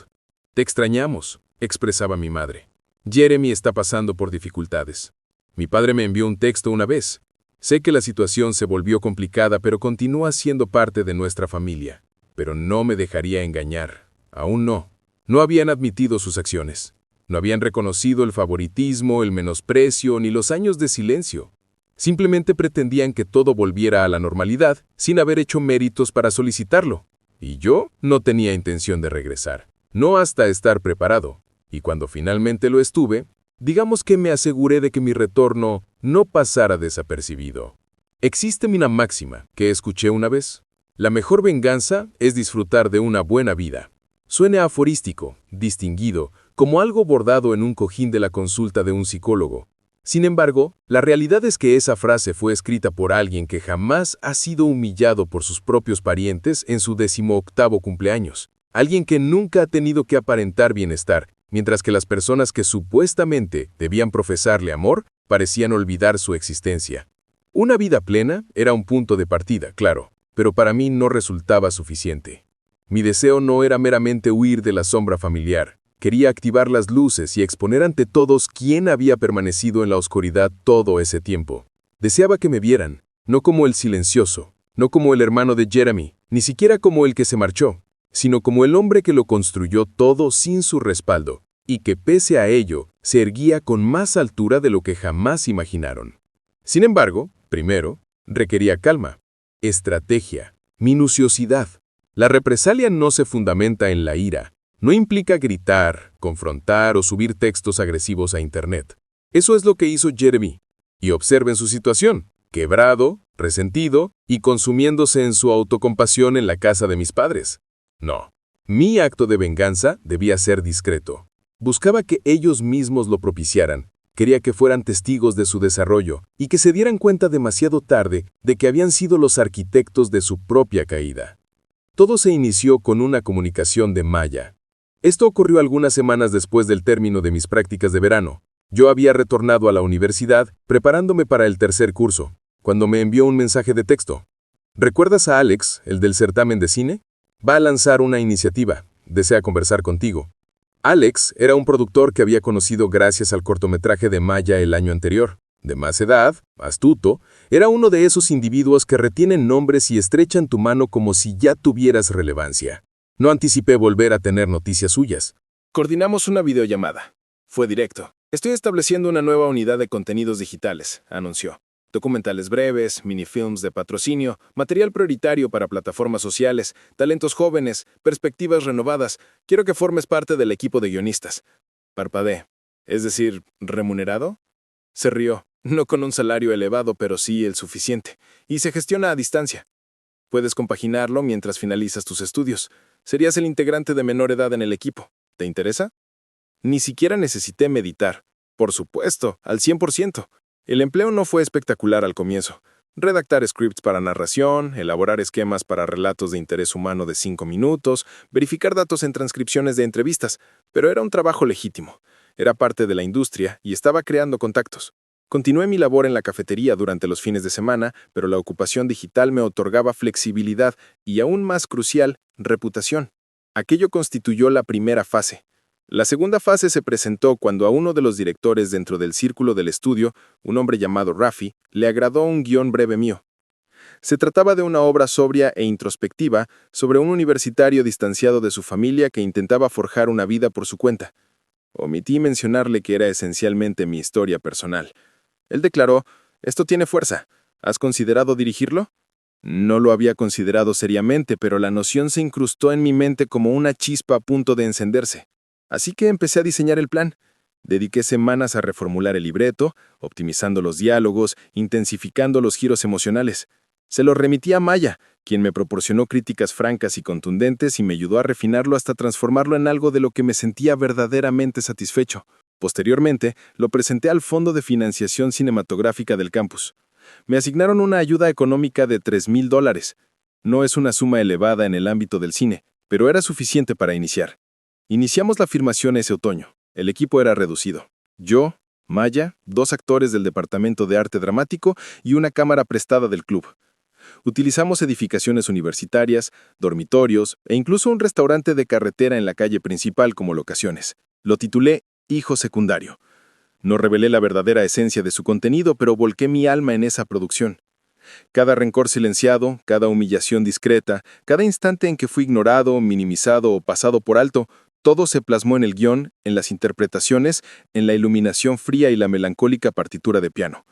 A: «Te extrañamos», expresaba mi madre. «Jeremy está pasando por dificultades». Mi padre me envió un texto una vez.
B: Sé que la situación se volvió complicada, pero continúa siendo parte de nuestra familia. Pero no me dejaría engañar. Aún no. No habían admitido sus acciones. No habían reconocido el favoritismo, el menosprecio, ni los años de silencio. Simplemente pretendían que todo volviera a la normalidad sin haber hecho méritos para solicitarlo. Y yo no tenía intención de regresar. No hasta estar preparado. Y cuando finalmente lo estuve, digamos que me aseguré de que mi retorno no pasara desapercibido. Existe una máxima que escuché una vez. La mejor venganza es disfrutar de una buena vida. Suena aforístico, distinguido, como algo bordado en un cojín de la consulta de un psicólogo. Sin embargo, la realidad es que esa frase fue escrita por alguien que jamás ha sido humillado por sus propios parientes en su 18º cumpleaños. Alguien que nunca ha tenido que aparentar bienestar, mientras que las personas que supuestamente debían profesarle amor parecían olvidar su existencia. Una vida plena era un punto de partida, claro, pero para mí no resultaba suficiente. Mi deseo no era meramente huir de la sombra familiar. Quería activar las luces y exponer ante todos quién había permanecido en la oscuridad todo ese tiempo. Deseaba que me vieran, no como el silencioso, no como el hermano de Jeremy, ni siquiera como el que se marchó, sino como el hombre que lo construyó todo sin su respaldo, y que pese a ello se erguía con más altura de lo que jamás imaginaron. Sin embargo, primero, requería calma, estrategia, minuciosidad. La represalia no se fundamenta en la ira. No implica gritar, confrontar o subir textos agresivos a Internet. Eso es lo que hizo Jeremy. Y observen su situación, quebrado, resentido y consumiéndose en su autocompasión en la casa de mis padres. No, mi acto de venganza debía ser discreto. Buscaba que ellos mismos lo propiciaran. Quería que fueran testigos de su desarrollo y que se dieran cuenta demasiado tarde de que habían sido los arquitectos de su propia caída. Todo se inició con una comunicación de Maya. Esto ocurrió algunas semanas después del término de mis prácticas de verano. Yo había retornado a la universidad, preparándome para el tercer curso, cuando me envió un mensaje de texto. ¿Recuerdas a Alex, el del certamen de cine? Va a lanzar una iniciativa. Desea conversar contigo. Alex era un productor que había conocido gracias al cortometraje de Maya el año anterior. De más edad, astuto, era uno de esos individuos que retienen nombres y estrechan tu mano como si ya tuvieras relevancia. No anticipé volver a tener noticias suyas.
C: Coordinamos una videollamada. Fue directo. Estoy estableciendo una nueva unidad de contenidos digitales, anunció. Documentales breves, minifilms de patrocinio, material prioritario para plataformas sociales, talentos jóvenes, perspectivas renovadas. Quiero que formes parte del equipo de guionistas. Parpadeé. ¿Es decir, remunerado? Se rió. No con un salario elevado, pero sí el suficiente. Y se gestiona a distancia. Puedes compaginarlo mientras finalizas tus estudios. Serías el integrante de menor edad en el equipo. ¿Te interesa? Ni siquiera necesité meditar. Por supuesto, al 100%. El empleo no fue espectacular al comienzo. Redactar scripts para narración, elaborar esquemas para relatos de interés humano de 5 minutos, verificar datos en transcripciones de entrevistas, pero era un trabajo legítimo. Era parte de la industria y estaba creando contactos. Continué mi labor en la cafetería durante los fines de semana, pero la ocupación digital me otorgaba flexibilidad y, aún más crucial, reputación. Aquello constituyó la primera fase. La segunda fase se presentó cuando a uno de los directores dentro del círculo del estudio, un hombre llamado Rafi, le agradó un guión breve mío. Se trataba de una obra sobria e introspectiva sobre un universitario distanciado de su familia que intentaba forjar una vida por su cuenta. Omití mencionarle que era esencialmente mi historia personal. Él declaró, «Esto tiene fuerza. ¿Has considerado dirigirlo?» No lo había considerado seriamente, pero la noción se incrustó en mi mente como una chispa a punto de encenderse. Así que empecé a diseñar el plan. Dediqué semanas a reformular el libreto, optimizando los diálogos, intensificando los giros emocionales. Se lo remití a Maya, quien me proporcionó críticas francas y contundentes y me ayudó a refinarlo hasta transformarlo en algo de lo que me sentía verdaderamente satisfecho. Posteriormente, lo presenté al Fondo de Financiación Cinematográfica del campus. Me asignaron una ayuda económica de $3,000. No es una suma elevada en el ámbito del cine, pero era suficiente para iniciar. Iniciamos la filmación ese otoño. El equipo era reducido. Yo, Maya, 2 actores del Departamento de Arte Dramático y una cámara prestada del club. Utilizamos edificaciones universitarias, dormitorios e incluso un restaurante de carretera en la calle principal como locaciones. Lo titulé Hijo Secundario.
A: No revelé la verdadera esencia de su contenido, pero volqué mi alma en esa producción. Cada rencor silenciado, cada humillación discreta, cada instante en que fui ignorado, minimizado o pasado por alto, todo se plasmó en el guión, en las interpretaciones, en la iluminación fría y la melancólica partitura de piano.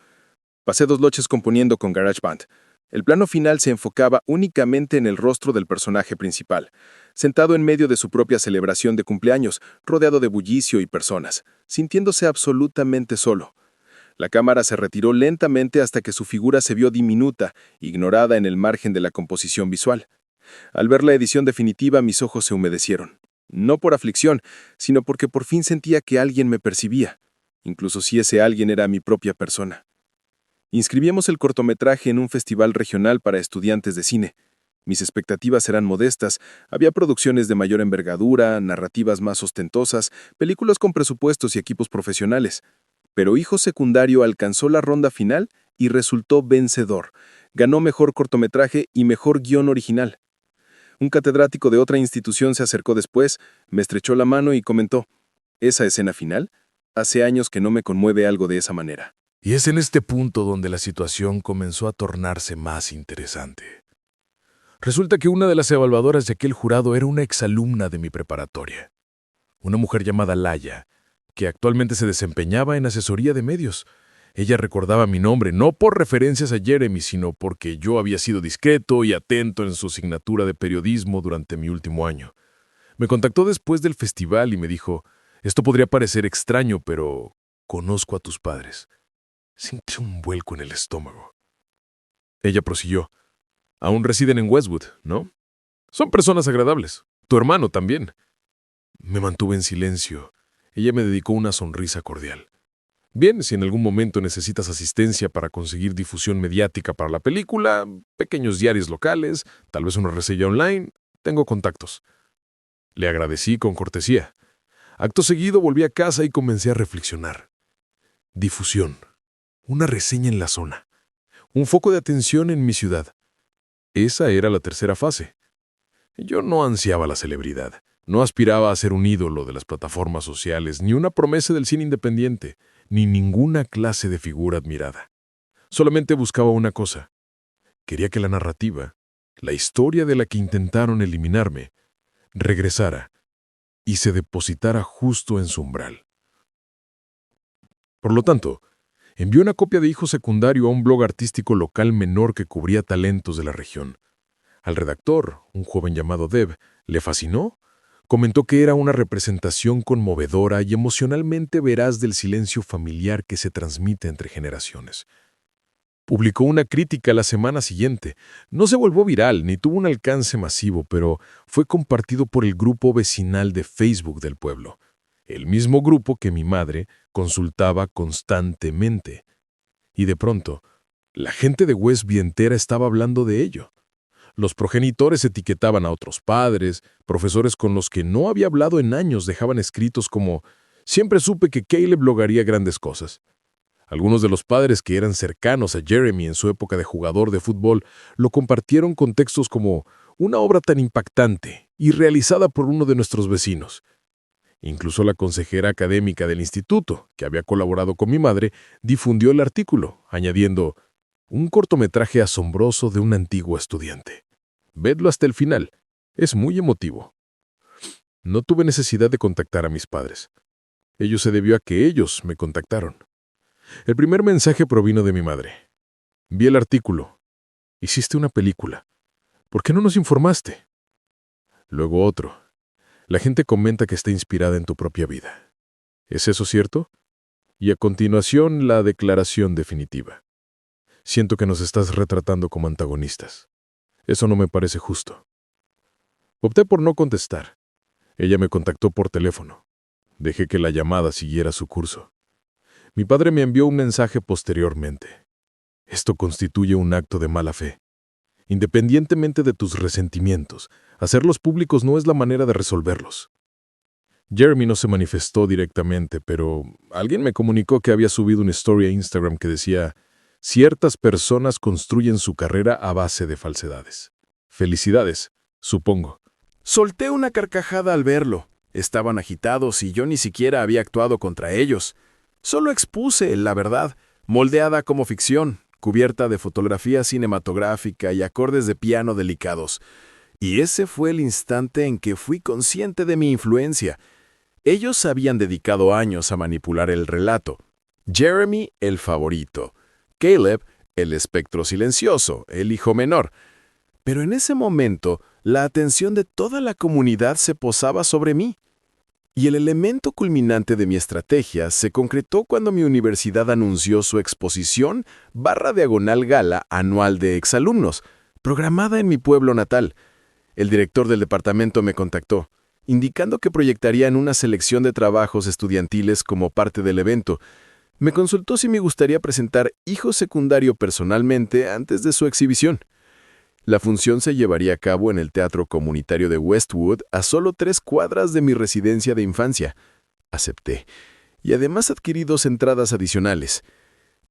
A: Pasé 2 noches componiendo con GarageBand. El plano final se enfocaba únicamente en el rostro del personaje principal, sentado en medio de su propia celebración de cumpleaños, rodeado de bullicio y personas, sintiéndose absolutamente solo. La cámara se retiró lentamente hasta que su figura se vio diminuta, ignorada en el margen de la composición visual. Al ver la edición definitiva, mis ojos se humedecieron. No por aflicción, sino porque por fin sentía que alguien me percibía, incluso si ese alguien era mi propia persona. Inscribimos el cortometraje en un festival regional para estudiantes de cine. Mis expectativas eran modestas, había producciones de mayor envergadura, narrativas más ostentosas, películas con presupuestos y equipos profesionales. Pero Hijo Secundario alcanzó la ronda final y resultó vencedor. Ganó mejor cortometraje y mejor guión original. Un catedrático de otra institución se acercó después, me estrechó la mano y comentó: «¿Esa escena final? Hace años que no me conmueve algo de esa manera».
F: Y es en este punto donde la situación comenzó a tornarse más interesante. Resulta que una de las evaluadoras de aquel jurado era una exalumna de mi preparatoria. Una mujer llamada Laia, que actualmente se desempeñaba en asesoría de medios. Ella recordaba mi nombre no por referencias a Jeremy, sino porque yo había sido discreto y atento en su asignatura de periodismo durante mi último año. Me contactó después del festival y me dijo: «Esto podría parecer extraño, pero conozco a tus padres». Sentí un vuelco en el estómago. Ella prosiguió: «Aún residen en Westwood, ¿no? Son personas agradables. Tu hermano también». Me mantuve en silencio. Ella me dedicó una sonrisa cordial. «Bien, si en algún momento necesitas asistencia para conseguir difusión mediática para la película, pequeños diarios locales, tal vez una reseña online, tengo contactos». Le agradecí con cortesía. Acto seguido volví a casa y comencé a reflexionar. Difusión. Una reseña en la zona. Un foco de atención en mi ciudad. Esa era la tercera fase. Yo no ansiaba la celebridad. No aspiraba a ser un ídolo de las plataformas sociales, ni una promesa del cine independiente, ni ninguna clase de figura admirada. Solamente buscaba una cosa. Quería que la narrativa, la historia de la que intentaron eliminarme, regresara y se depositara justo en su umbral. Por lo tanto, envió una copia de Hijo Secundario a un blog artístico local menor que cubría talentos de la región. Al redactor, un joven llamado Deb, le fascinó. Comentó que era una representación conmovedora y emocionalmente veraz del silencio familiar que se transmite entre generaciones. Publicó una crítica la semana siguiente. No se volvió viral ni tuvo un alcance masivo, pero fue compartido por el grupo vecinal de Facebook del pueblo. El mismo grupo que mi madre consultaba constantemente. Y de pronto, la gente de Westby entera estaba hablando de ello. Los progenitores etiquetaban a otros padres, profesores con los que no había hablado en años dejaban escritos como: «Siempre supe que Caleb lograría grandes cosas». Algunos de los padres que eran cercanos a Jeremy en su época de jugador de fútbol lo compartieron con textos como: «Una obra tan impactante y realizada por uno de nuestros vecinos». Incluso la consejera académica del instituto, que había colaborado con mi madre, difundió el artículo, añadiendo: «Un cortometraje asombroso de un antiguo estudiante. Vedlo hasta el final. Es muy emotivo». No tuve necesidad de contactar a mis padres. Ello se debió a que ellos me contactaron. El primer mensaje provino de mi madre. «Vi el artículo. Hiciste una película. ¿Por qué no nos informaste?» Luego otro. «La gente comenta que está inspirada en tu propia vida. ¿Es eso cierto?» Y a continuación la declaración definitiva. «Siento que nos estás retratando como antagonistas. Eso no me parece justo». Opté por no contestar. Ella me contactó por teléfono. Dejé que la llamada siguiera su curso. Mi padre me envió un mensaje posteriormente. «Esto constituye un acto de mala fe. Independientemente de tus resentimientos, hacerlos públicos no es la manera de resolverlos». Jeremy no se manifestó directamente, pero alguien me comunicó que había subido una story a Instagram que decía: «Ciertas personas construyen su carrera a base de falsedades». Felicidades, supongo.
C: Solté una carcajada al verlo. Estaban agitados y yo ni siquiera había actuado contra ellos.
D: Solo expuse la verdad, moldeada como ficción, cubierta de fotografía cinematográfica y acordes de piano delicados. Y ese fue el instante en que fui consciente de mi influencia. Ellos habían dedicado años a manipular el relato. Jeremy, el favorito. Caleb, el espectro silencioso, el hijo menor. Pero en ese momento, la atención de toda la comunidad se posaba sobre mí. Y el elemento culminante de mi estrategia se concretó cuando mi universidad anunció su exposición /diagonal gala anual de exalumnos, programada en mi pueblo natal. El director del departamento me contactó, indicando que proyectarían una selección de trabajos estudiantiles como parte del evento. Me consultó si me gustaría presentar Hijo Secundario personalmente antes de su exhibición. La función se llevaría a cabo en el Teatro Comunitario de Westwood, a solo 3 cuadras de mi residencia de infancia. Acepté, y además adquirí 2 entradas adicionales.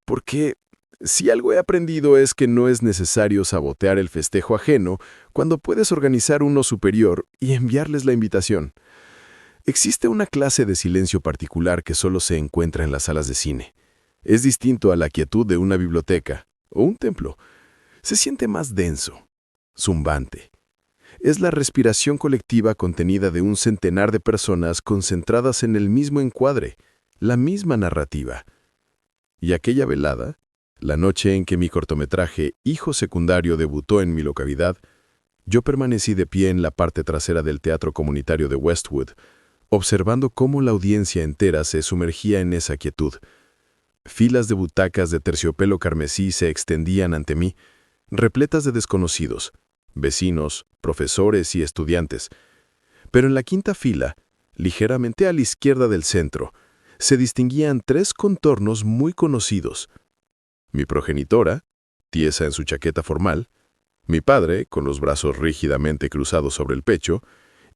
D: Porque si algo he aprendido es que no es necesario sabotear el festejo ajeno cuando puedes organizar uno superior y enviarles la invitación. Existe una clase de silencio particular que solo se encuentra en las salas de cine. Es distinto a la quietud de una biblioteca o un templo. Se siente más denso, zumbante. Es la respiración colectiva contenida de un centenar de personas concentradas en el mismo encuadre, la misma narrativa. Y aquella velada, la noche en que mi cortometraje Hijo Secundario debutó en mi localidad, yo permanecí de pie en la parte trasera del Teatro Comunitario de Westwood, observando cómo la audiencia entera se sumergía en esa quietud. Filas de butacas de terciopelo carmesí se extendían ante mí, repletas de desconocidos, vecinos, profesores y estudiantes. Pero en la quinta fila, ligeramente a la izquierda del centro, se distinguían 3 contornos muy conocidos. Mi progenitora, tiesa en su chaqueta formal, mi padre, con los brazos rígidamente cruzados sobre el pecho,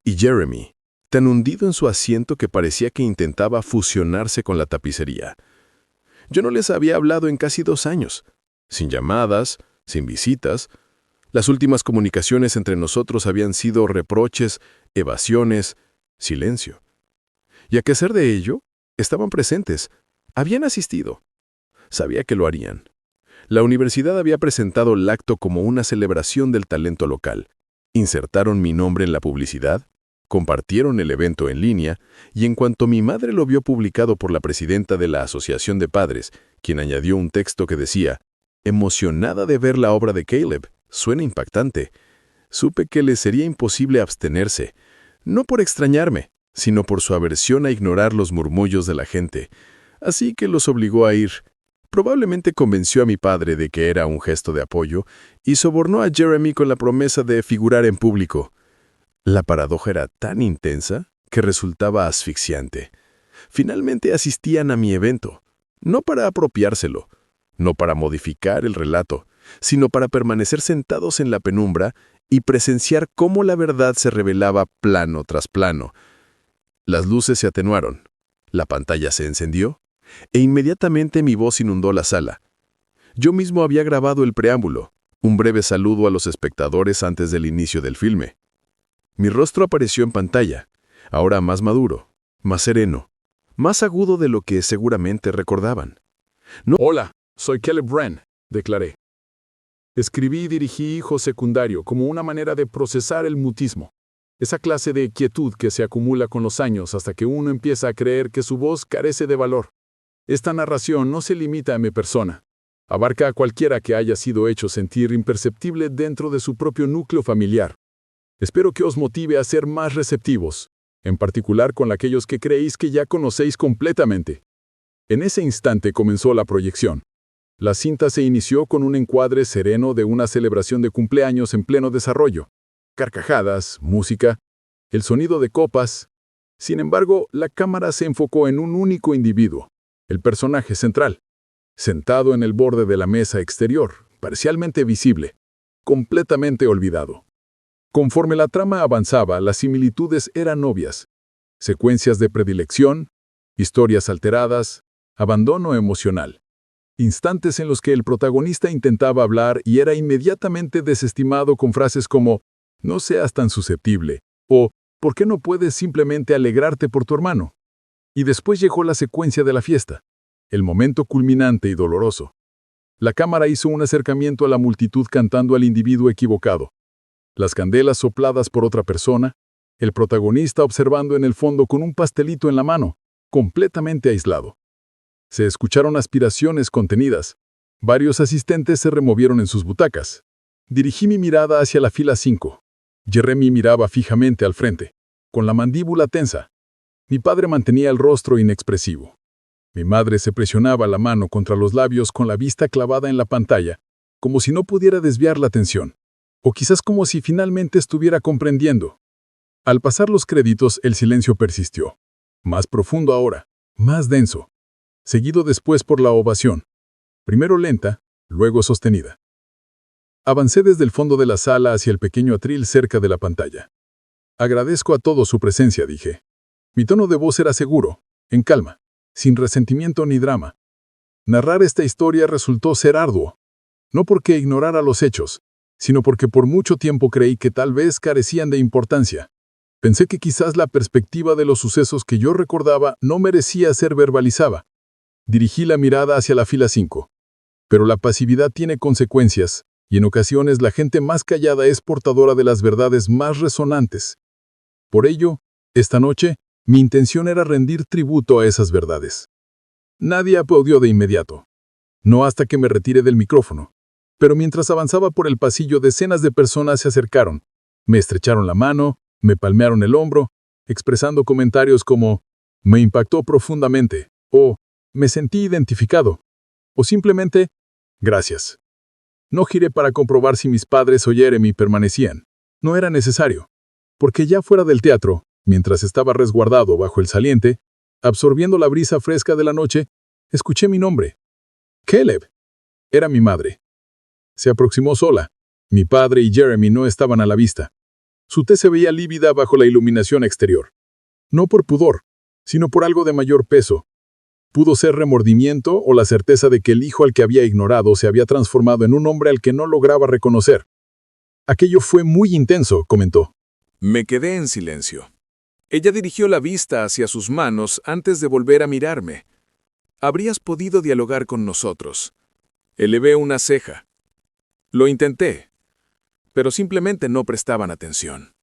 D: y Jeremy, tan hundido en su asiento que parecía que intentaba fusionarse con la tapicería. Yo no les había hablado en casi 2 años, sin llamadas, sin visitas. Las últimas comunicaciones entre nosotros habían sido reproches, evasiones, silencio. Y a pesar de ello, estaban presentes, habían asistido. Sabía que lo harían. La universidad había presentado el acto como una celebración del talento local. Insertaron mi nombre en la publicidad, compartieron el evento en línea, y en cuanto mi madre lo vio publicado por la presidenta de la Asociación de Padres, quien añadió un texto que decía: emocionada de ver la obra de Caleb, suena impactante. Supe que le sería imposible abstenerse, no por extrañarme, sino por su aversión a ignorar los murmullos de la gente. Así que los obligó a ir. Probablemente convenció a mi padre de que era un gesto de apoyo y sobornó a Jeremy con la promesa de figurar en público. La paradoja era tan intensa que resultaba asfixiante. Finalmente asistían a mi evento, no para apropiárselo, no para modificar el relato, sino para permanecer sentados en la penumbra y presenciar cómo la verdad se revelaba plano tras plano. Las luces se atenuaron, la pantalla se encendió, e inmediatamente mi voz inundó la sala. Yo mismo había grabado el preámbulo, un breve saludo a los espectadores antes del inicio del filme. Mi rostro apareció en pantalla, ahora más maduro, más sereno, más agudo de lo que seguramente recordaban.
G: Hola, soy Caleb Wren, declaré. Escribí y dirigí Hijo Secundario como una manera de procesar el mutismo, esa clase de quietud que se acumula con los años hasta que uno empieza a creer que su voz carece de valor. Esta narración no se limita a mi persona. Abarca a cualquiera que haya sido hecho sentir imperceptible dentro de su propio núcleo familiar. Espero que os motive a ser más receptivos, en particular con aquellos que creéis que ya conocéis completamente. En ese instante comenzó la proyección. La cinta se inició con un encuadre sereno de una celebración de cumpleaños en pleno desarrollo. Carcajadas, música, el sonido de copas. Sin embargo, la cámara se enfocó en un único individuo, el personaje central, sentado en el borde de la mesa exterior, parcialmente visible, completamente olvidado. Conforme la trama avanzaba, las similitudes eran obvias. Secuencias de predilección, historias alteradas, abandono emocional. Instantes en los que el protagonista intentaba hablar y era inmediatamente desestimado con frases como «no seas tan susceptible» o «¿por qué no puedes simplemente alegrarte por tu hermano?». Y después llegó la secuencia de la fiesta. el momento culminante y doloroso. La cámara hizo un acercamiento a la multitud cantando al individuo equivocado. Las candelas sopladas por otra persona, el protagonista observando en el fondo con un pastelito en la mano, completamente aislado. Se escucharon aspiraciones contenidas. Varios asistentes se removieron en sus butacas. Dirigí mi mirada hacia la fila 5. Jeremy miraba fijamente al frente, con la mandíbula tensa. Mi padre mantenía el rostro inexpresivo. Mi madre se presionaba la mano contra los labios con la vista clavada en la pantalla, como si no pudiera desviar la atención, o quizás como si finalmente estuviera comprendiendo. Al pasar los créditos, el silencio persistió. Más profundo ahora, más denso, seguido después por la ovación. Primero lenta, luego sostenida. Avancé desde el fondo de la sala hacia el pequeño atril cerca de la pantalla. Agradezco a todos su presencia, dije. Mi tono de voz era seguro, en calma, sin resentimiento ni drama. Narrar esta historia resultó ser arduo, no porque ignorara los hechos, sino porque por mucho tiempo creí que tal vez carecían de importancia. Pensé que quizás la perspectiva de los sucesos que yo recordaba no merecía ser verbalizada. Dirigí la mirada hacia la fila 5. Pero la pasividad tiene consecuencias, y en ocasiones la gente más callada es portadora de las verdades más resonantes. Por ello, esta noche, mi intención era rendir tributo a esas verdades. Nadie aplaudió de inmediato. No hasta que me retiré del micrófono. Pero mientras avanzaba por el pasillo, decenas de personas se acercaron. Me estrecharon la mano, me palmearon el hombro, expresando comentarios como «me impactó profundamente» o «me sentí identificado» o simplemente «gracias». No giré para comprobar si mis padres o Jeremy permanecían. No era necesario, porque ya fuera del teatro, mientras estaba resguardado bajo el saliente, absorbiendo la brisa fresca de la noche, escuché mi nombre. Caleb. Era mi madre. Se aproximó sola. Mi padre y Jeremy no estaban a la vista. Su tez se veía lívida bajo la iluminación exterior. No por pudor, sino por algo de mayor peso. Pudo ser remordimiento o la certeza de que el hijo al que había ignorado se había transformado en un hombre al que no lograba reconocer. Aquello fue muy intenso, comentó.
E: Me quedé en silencio. Ella dirigió la vista hacia sus manos antes de volver a mirarme. Habrías podido dialogar con nosotros. Elevé una ceja. Lo intenté, pero simplemente no prestaban atención.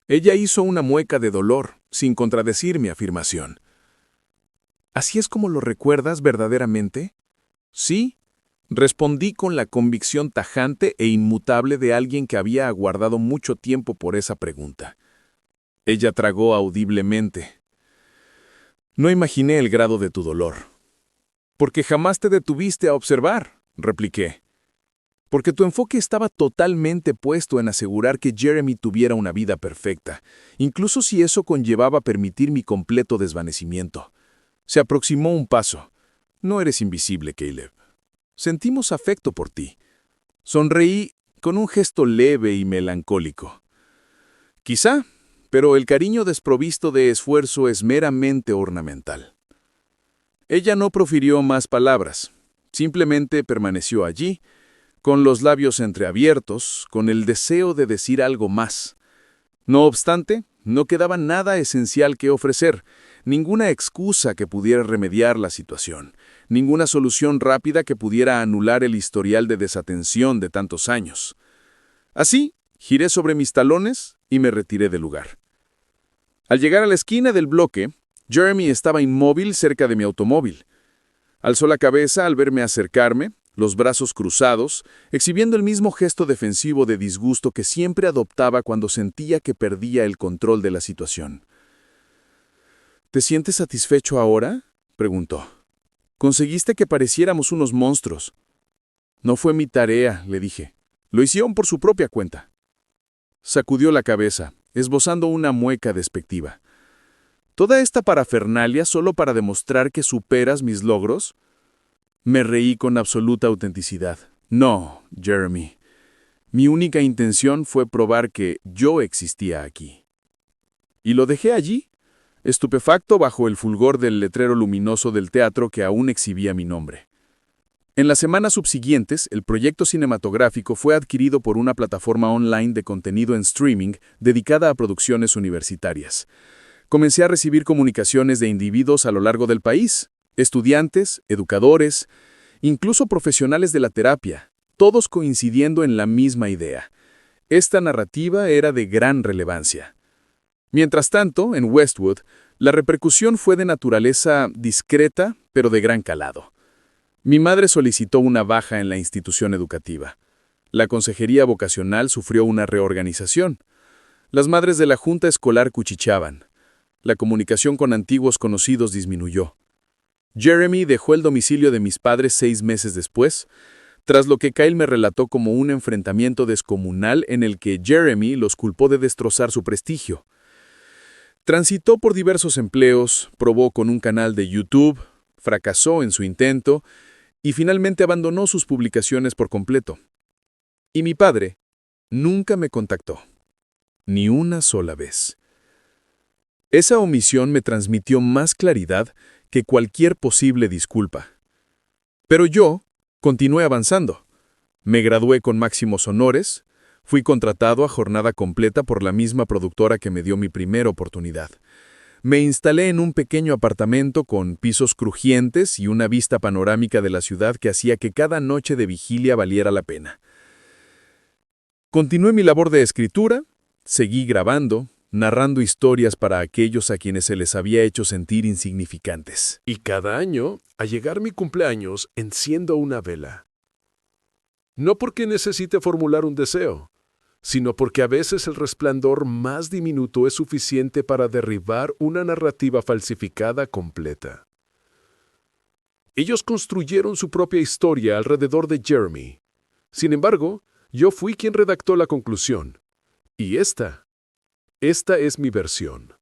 E: Ella hizo una mueca de dolor, sin contradecir mi afirmación. ¿Así es como lo recuerdas verdaderamente? Sí, respondí con la convicción tajante e inmutable de alguien que había aguardado mucho tiempo por esa pregunta. Ella tragó audiblemente. No imaginé el grado de tu dolor. Porque jamás te detuviste a observar, repliqué. Porque tu enfoque estaba totalmente puesto en asegurar que Jeremy tuviera una vida perfecta, incluso si eso conllevaba permitir mi completo desvanecimiento. Se aproximó un paso. No eres invisible, Caleb. Sentimos afecto por ti. Sonreí con un gesto leve y melancólico. Quizá, pero el cariño desprovisto de esfuerzo es meramente ornamental. Ella no profirió más palabras. Simplemente permaneció allí, con los labios entreabiertos, con el deseo de decir algo más. No obstante, no quedaba nada esencial que ofrecer, ninguna excusa que pudiera remediar la situación, ninguna solución rápida que pudiera anular el historial de desatención de tantos años. Así, giré sobre mis talones y me retiré del lugar. Al llegar a la esquina del bloque, Jeremy estaba inmóvil cerca de mi automóvil. Alzó la cabeza al verme acercarme, los brazos cruzados, exhibiendo el mismo gesto defensivo de disgusto que siempre adoptaba cuando sentía que perdía el control de la situación. ¿Te sientes satisfecho ahora?, preguntó. Conseguiste que pareciéramos unos monstruos. No fue mi tarea, le dije. Lo hicieron por su propia cuenta. Sacudió la cabeza, esbozando una mueca despectiva. ¿Toda esta parafernalia solo para demostrar que superas mis logros? Me reí con absoluta autenticidad. No, Jeremy. Mi única intención fue probar que yo existía aquí. Y lo dejé allí, estupefacto bajo el fulgor del letrero luminoso del teatro que aún exhibía mi nombre. En las semanas subsiguientes, el proyecto cinematográfico fue adquirido por una plataforma online de contenido en streaming dedicada a producciones universitarias. Comencé a recibir comunicaciones de individuos a lo largo del país,
C: Estudiantes, educadores, incluso profesionales de la terapia, todos coincidiendo en la misma idea. Esta narrativa era de gran relevancia. Mientras tanto, en Westwood, la repercusión fue de naturaleza discreta, pero de gran calado. Mi madre solicitó una baja en la institución educativa. La consejería vocacional sufrió una reorganización. Las madres de la junta escolar cuchicheaban. La comunicación con antiguos conocidos disminuyó. Jeremy dejó el domicilio de mis padres 6 meses después, tras lo que Kyle me relató como un enfrentamiento descomunal en el que Jeremy los culpó de destrozar su prestigio. Transitó por diversos empleos, probó con un canal de YouTube, fracasó en su intento y finalmente abandonó sus publicaciones por completo. Y mi padre nunca me contactó, ni una sola vez. Esa omisión me transmitió más claridad que cualquier posible disculpa. Pero yo continué avanzando. Me gradué con máximos honores, fui contratado a jornada completa por la misma productora que me dio mi primera oportunidad. Me instalé en un pequeño apartamento con pisos crujientes y una vista panorámica de la ciudad que hacía que cada noche de vigilia valiera la pena. Continué mi labor de escritura, seguí grabando, narrando historias para aquellos a quienes se les había hecho sentir insignificantes.
D: Y cada año, al llegar mi cumpleaños, enciendo una vela. No porque necesite formular un deseo, sino porque a veces el resplandor más diminuto es suficiente para derribar una narrativa falsificada completa. Ellos construyeron su propia historia alrededor de Jeremy. Sin embargo, yo fui quien redactó la conclusión. Y esta es mi versión.